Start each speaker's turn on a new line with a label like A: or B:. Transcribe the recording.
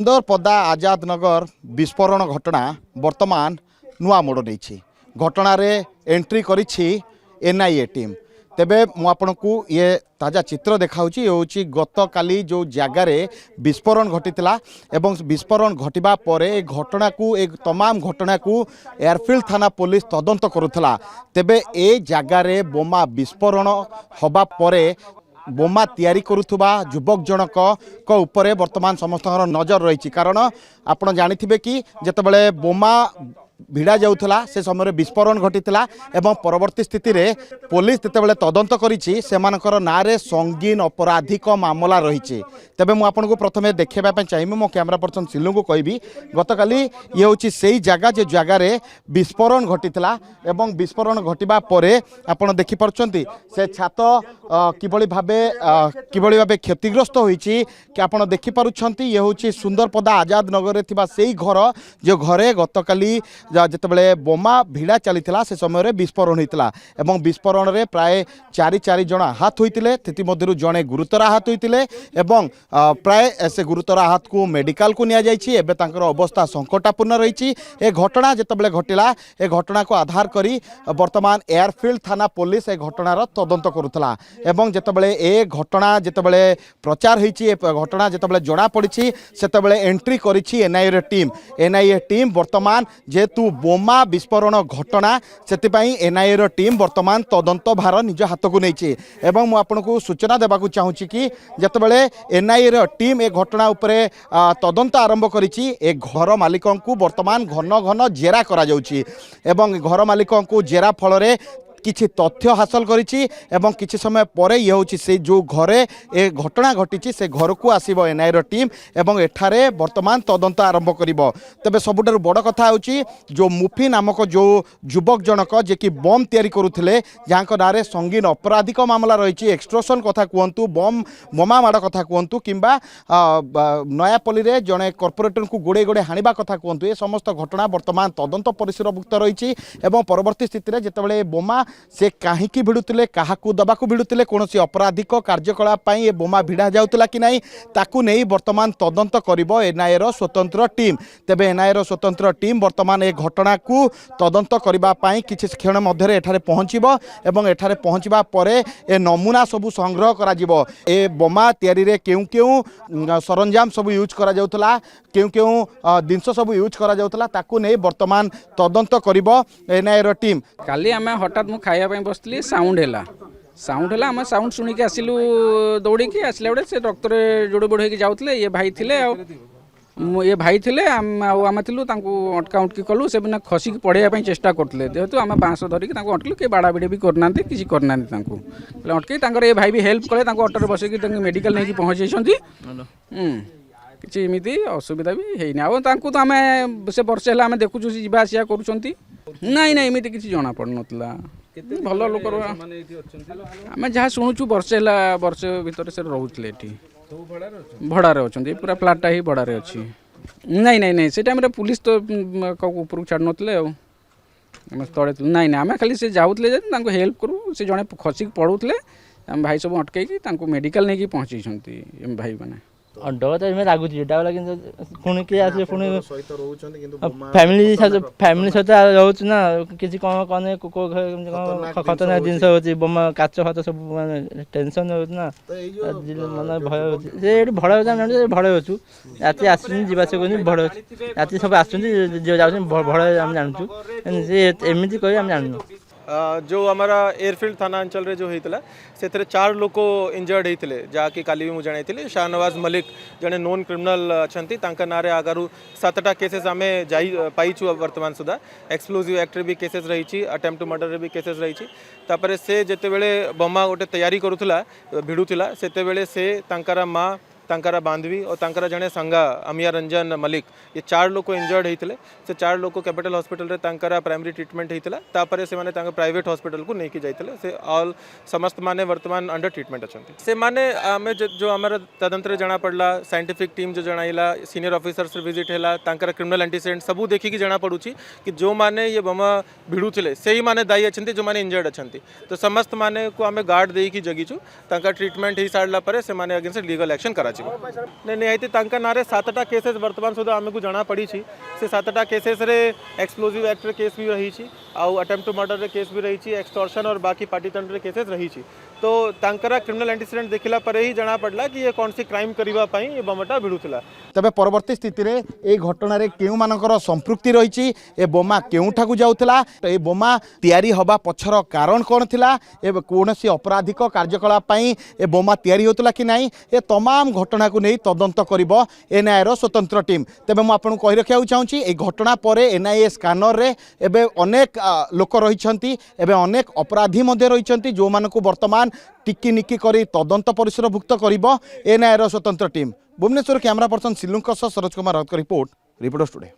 A: सुंदरपदा आजाद नगर विस्फोरण घटना वर्तमान नुआ मोड़ नहीं घटनार एंट्री करिछि एनआईए टीम तेबे मुझे ये ताजा चित्र देखा ये हूँ गत काली जो जगार विस्फोरण घटीला एवं विस्फोरण घटवा पर घटना को एक तमाम घटना को एयरफिल्ड थाना पुलिस तदंत करुला तेबे ए जगार बोमा विस्फोरण हवा पर बोमा तैयारी करुवा युवक जनक उपरे वर्तमान समस्त नजर रही कारण आपण जानिथिबे कि जेतेबेले बोमा भिड़ा जाऊला से समय विस्फोरण घटीला एवं परवर्ती स्थिति रे पुलिस जितेबाला तदंत करिछि सेमानकर नारे संगीन अपराधिक मामला रही तेबे मु आपन को प्रथमे देखाइबा चाहिए मो कैमरा पर्सन सिलू को कहबी गतकाली ये हूँ से जगह जे जगार विस्फोरण घटीला एवं विस्फोरण घटवा पर आपण देखिपार्चंती से छात किभली भाबे क्षतिग्रस्त होईछि कि आपण देखिपारुछंती ये हूँ सुंदरपदा आजाद नगर थिबा सेही घर जो घरे गतकाली जितेबाला बोमा भिड़ा चली से समय विस्फोरण होता एवं विस्फोरण में प्राय चारि जन आहत होते जड़े गुरुतर आहत होते एवं प्राय से गुरुतर आहत को मेडिकल को निया जाइछि एबे तांकर अवस्था संकटापूर्ण रही ए घटना जितेबाला घटिला ए घटना को आधार करी वर्तमान एयरफिल्ड थाना पुलिस ए घटनार तदंत करुला एवं जितेबाला ए घटना जितेबाला प्रचार होइछि घटना जितेबाला जड़ा पड़ी सेतेबाला एंट्री करिछि एनआईए टीम वर्तमान जेहेतु बोमा विस्फोरण घटना से एनआईए टीम वर्तमान तदंत भार निज हाथ को नहीं एवं मुझे आपको सूचना देवाक चाहूँगी कि जितेबाला एनआईए टीम ए घटना उपरे तदंत आरंभ करिछि ए घर मालिक को वर्तमान घन घन जेरा करा जाउछि एवं घर मालिक को जेरा फल किछि तथ्य हासिल करिछि एवं किछि समय पर ये हूँ से जो घरे ए घटना घटी से घर को आसीबो एनआईए टीम एवं एठारे वर्तमान तदंत आरंभ करिबो तेबे सबुठारु बड़ कथा होछि जो मुफी नामक जो युवक जनक जे कि बम तैयारी करुथिले जहाँको नारे संगीन अपराधिक मामला रही एक्सट्रोशन कथा कहतु बोमा माड़ कथा कहतु किंबा नयापल्ली रे जड़े कॉर्पोरेटर को गोड़े गोड़े हाणिबा कथा कहतु ए समस्त घटना वर्तमान तदंत परिसरभुक्त रही एवं परवर्ती स्थिति में जितेबाला बोमा से कहीं भिड़ुले क्या दबाक भिड़ुले कौन अपराधिक कार्यकलाप ये बोमा भिड़ा जाऊला कि नहीं ताकू नहीं वर्तमान तदंत करिबो एनआईए स्वतंत्र टीम तेबे एनआईए स्वतंत्र टीम वर्तमान ए घटना को तदंत करने किसी क्षण मध्य एठारे पहुँचबो एवं एठारे पहुँचबा पर ए नमूना सबू संग्रह करा ए बोमा तैयारी रे केउ केउ सरंजाम सब यूज करा जाउतला केउ केउ जिनस सब यूज करा जाउतला ताकू नहीं वर्तमान तदंत करिबो एनआईए टीम
B: काली आम हठात खाइबा बसली साउंड है आम साउंड शुणिक आसिलु दौड़ी आसला बेले से रक्त जोड़ बोड़ होगी जाऊे ये भाई थे ये भाई थे आम थिलु अटका उटकी कलु से खसिक पढ़ाई चेष्टा करते जेहेतु आम बाँस धरिक अटकलु किए बाड़ा बिड़ी भी करना किसी करना अटक ये भाई भी हेल्प कले अटोरे बसैक मेडिकल नहीं पहुँचाई किसी एमती असुविधा भी है तो आम से वर्षे आम देखु जा आसा कर नाई ना एमती किसी जना पड़ ना भल लोक आम जहाँ शुणुचु वर्षे भितर से रोचे भड़ारे अच्छा पूरा फ्लाटा ही भड़ारे अच्छी नाई नाई नाई से टाइम पुलिस तो ऊपर छाड़ नते तले नाई ना आम खाली से जाऊले हेल्प करूँ से जड़े खसिक पढ़ुले आम भाई सब अटकई मेडिकल नहीं पहुँचाई भाई मैंने
C: डर तो लगुच पुणी किए आस पुणी फैमिली सहित रोच ना किसी कौन कौन खतरनाक जिन हो बोमा काच फाच सब टेंशन होना मन भय भड़े भड़े अच्छु राति आसवास भड़े राति सब आस भड़े आम जानूँ एमती कह आम जानू
D: जो हमारा एयरफील्ड थाना अंचल रे जो होता से 4 लोक इंजर्ड होते जहाँकि काली भी मुझे जनई शाहनवाज मलिक जड़े नोन क्रिमिनल अच्छा ना आगारू 7टा केसेस आम पाइचु वर्तमान सुधा एक्सप्लोजिव एक्ट भी केसेस रही अटेम्प्ट टू मर्डर भी केसेस रही से जितेबले बोमा गोटे तैयारी करूला भिड़ुला से माँ तांकारा बांधवी और तांकारा जड़े संगा अमिया रंजन मलिक ये 4 लोग इंजर्ड होते से 4 लोग कैपिटल हॉस्पिटल रे तांकारा प्राइमरी ट्रीटमेंट होता से माने प्राइवेट हॉस्पिटल को नहीं जाते से ऑल समस्त माने वर्तमान अंडर ट्रीटमेंट अच्छा से माने आमे जो हमारा तदंतर जना पड़ला साइंटिफिक टीम जो जनाइला सीनियर ऑफिसर्स विजिट है तांकारा क्रिमिनल एंटीसेडेंट सबू देखिकी जना पड़ुची कि जो माने ये बोमा भिड़ुले से ही माने दायी अच्छा जो माने इंजर्ड अच्छा तो समस्त माने को आमे गार्ड देकी जगीचु तांका ट्रीटमेंट हो सारा पर से माने अगेंस्ट लीगल एक्शन करा नहीं निहायती तांका नारे 7टा केसेस वर्तमान सुधा आमको जना पड़ी से 7टा केसेस रे एक्सप्लोजिव एक्ट रे केस भी रही आउ अटेम्प्ट टू मर्डर रे केस भी रही एक्सटॉर्शन और बाकी पार्टीतंड रे केसेस रही तो तांकरा क्रिमिनल एंटीसीडेंट देखला पर ही जना पड़ला कि ये कौन सी क्राइम करबा पई ये बमटा भिड़ुला।
A: तेबे परवर्ती स्थिति रे ए घटना रे केउ मानकर संपृक्ति रही ए बोमा केउठाकू जाउथला ए बोमा तयारी हबा पछर कारण कोन थिला ए कोनसी आपराधिक कार्यकलाप पई ए बोमा तयारी होतला कि नहीं ए तमाम घटना को नहीं तदंत करिवो एनआईए रो स्वतंत्र टीम। तेबे मु आपन कहि रखिया चाहूची ए घटना परे एनआईए स्कैनर रे एबे अनेक लोक रहिछंती एबे अनेक अपराधी मध्ये रहिछंती जो मानको वर्तमान टिकी निकी करी तदंत परिसरभुक्त करिवो एनआईए रो स्वतंत्र टीम। भुवनेश्वर कैमरा पर्सन सिलुंक सरोज कुमार राउत का रिपोर्ट टुडे।